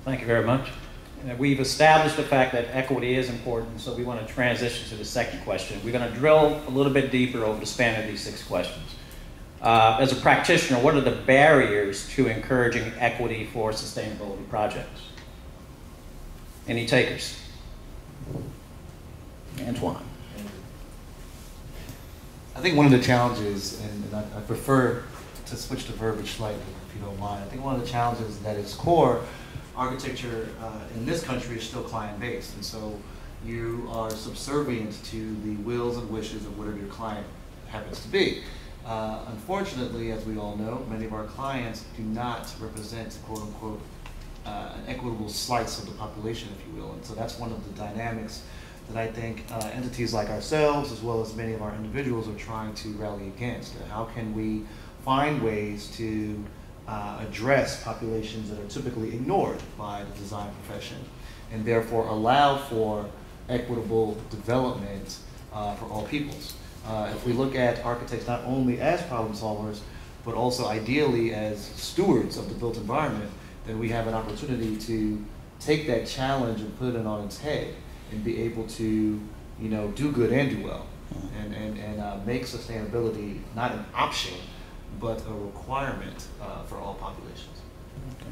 Thank you very much. We've established the fact that equity is important, so we want to transition to the second question. We're going to drill a little bit deeper over the span of these 6 questions. As a practitioner, what are the barriers to encouraging equity for sustainability projects? Any takers? Antoine. I think one of the challenges, and I prefer to switch the verbiage slightly, if you don't mind. I think one of the challenges that its core, architecture in this country is still client-based, and so you are subservient to the wills and wishes of whatever your client happens to be. Unfortunately, as we all know, many of our clients do not represent, quote-unquote, an equitable slice of the population, if you will, and so that's one of the dynamics that I think entities like ourselves, as well as many of our individuals, are trying to rally against. How can we find ways to address populations that are typically ignored by the design profession, and therefore allow for equitable development for all peoples? If we look at architects not only as problem solvers, but also ideally as stewards of the built environment, then we have an opportunity to take that challenge and put it on its head and be able to, do good and do well, and make sustainability not an option, but a requirement for all populations. Okay.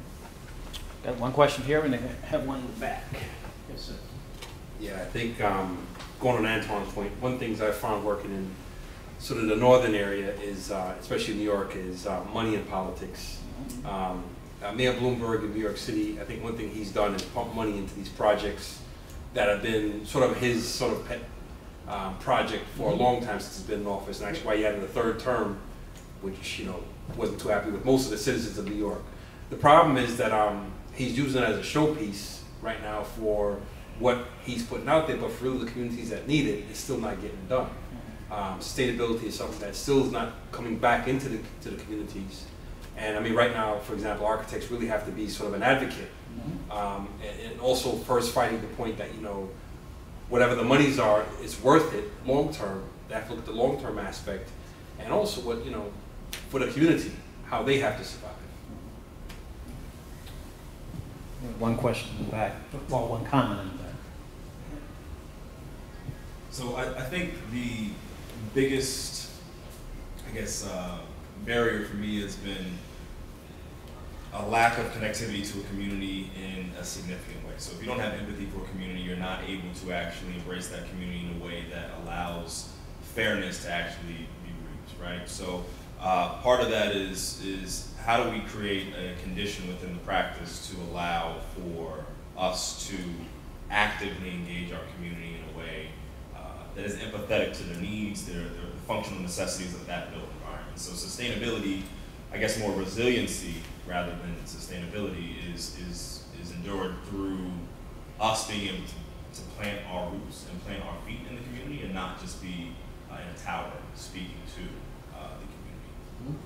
Got one question here, and they have one in the back. Yes, sir. Yeah, I think going on Antoine's point, one of the things I found working in sort of the northern area is, especially New York, is money and politics. Mayor Bloomberg in New York City, I think one thing he's done is pump money into these projects that have been sort of his sort of pet project for a long time since he's been in office, and actually why he had a 3rd term, which wasn't too happy with most of the citizens of New York. The problem is that he's using it as a showpiece right now for what he's putting out there, but for really the communities that need it, it's still not getting done. Sustainability is something that still is not coming back into the communities. And I mean, right now, for example, architects really have to be sort of an advocate, and also first fighting the point that whatever the monies are, it's worth it long term. They have to look at the long term aspect, and also what for the community, how they have to survive. One question in the back, well, one comment in the back. So I think the biggest, barrier for me has been a lack of connectivity to a community in a significant way. So if you don't have empathy for a community, you're not able to actually embrace that community in a way that allows fairness to actually be reached, right? So part of that is how do we create a condition within the practice to allow for us to actively engage our community in a way that is empathetic to their needs, their functional necessities of that built environment. So sustainability, I guess more resiliency rather than sustainability is endured through us being able to plant our roots and plant our feet in the community and not just be in a tower speaking to the community.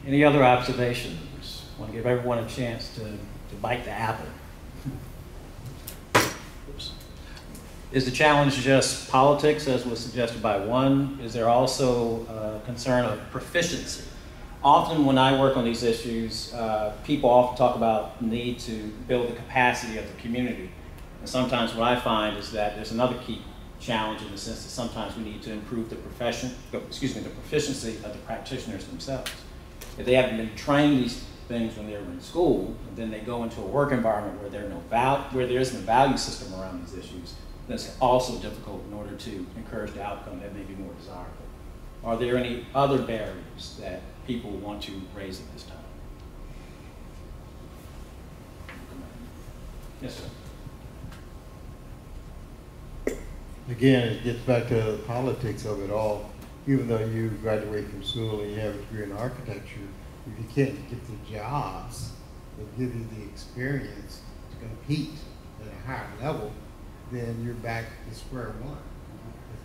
Any other observations? I want to give everyone a chance to bite the apple. Oops. Is the challenge just politics, as was suggested by one? Is there also a concern of proficiency? Often when I work on these issues, people often talk about the need to build the capacity of the community. And sometimes what I find is that there's another key challenge in the sense that sometimes we need to improve the proficiency of the practitioners themselves. If they haven't been trained these things when they were in school, and then they go into a work environment where there isn't a value system around these issues, then it's also difficult in order to encourage the outcome that may be more desirable. Are there any other barriers that people want to raise at this time? Yes, sir. Again, it gets back to the politics of it all. Even though you graduate from school and you have a degree in architecture, if you can't get the jobs that give you the experience to compete at a higher level, then you're back to square one.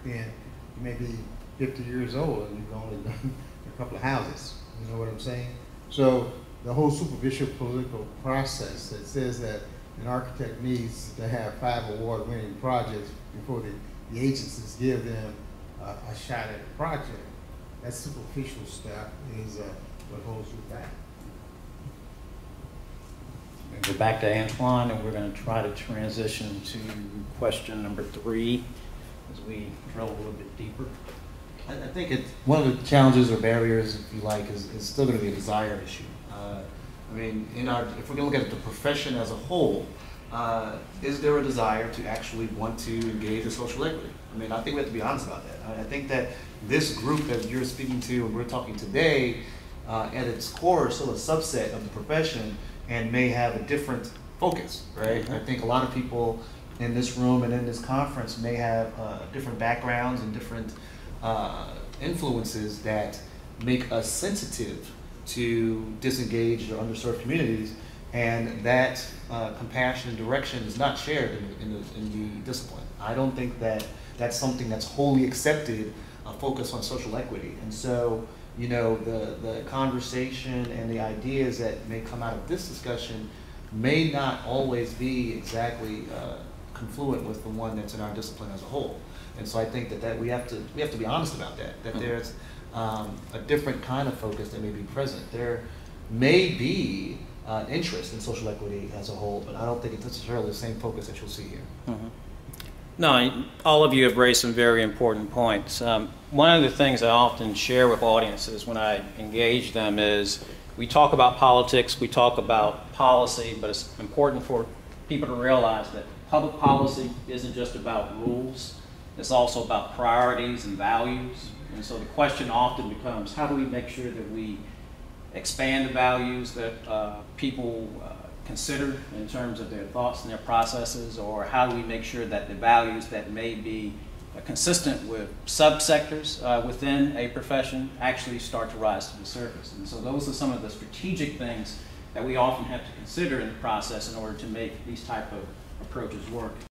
Then you may be 50 years old and you've only done a couple of houses. You know what I'm saying? So the whole superficial political process that says that an architect needs to have 5 award-winning projects before the agencies give them a shot at a project, that superficial stuff is what holds you back. back to Antoine, and we're going to try to transition to question number 3 as we drill a little bit deeper. I think one of the challenges or barriers, if you like, is still going to be a desire issue. I mean, if we're going to look at the profession as a whole, is there a desire to actually want to engage in social equity? I mean, I think we have to be honest about that. I think that this group that you're speaking to and we're talking today, at its core, is still a subset of the profession and may have a different focus, right? Mm-hmm. I think a lot of people in this room and in this conference may have different backgrounds and different influences that make us sensitive to disengaged or underserved communities, and that compassion and direction is not shared in the discipline. I don't think that that's something that's wholly accepted, a focus on social equity. And so, you know, the conversation and the ideas that may come out of this discussion may not always be exactly confluent with the one that's in our discipline as a whole. And so I think that we have to be honest about that there's a different kind of focus that may be present. There may be interest in social equity as a whole, but I don't think it's necessarily the same focus that you'll see here. Mm-hmm. No, all of you have raised some very important points. One of the things I often share with audiences when I engage them is we talk about politics, we talk about policy, but it's important for people to realize that public policy isn't just about rules, it's also about priorities and values. And so the question often becomes, how do we make sure that we expand the values that people consider in terms of their thoughts and their processes, or how do we make sure that the values that may be consistent with subsectors within a profession actually start to rise to the surface. And so those are some of the strategic things that we often have to consider in the process in order to make these type of approaches work.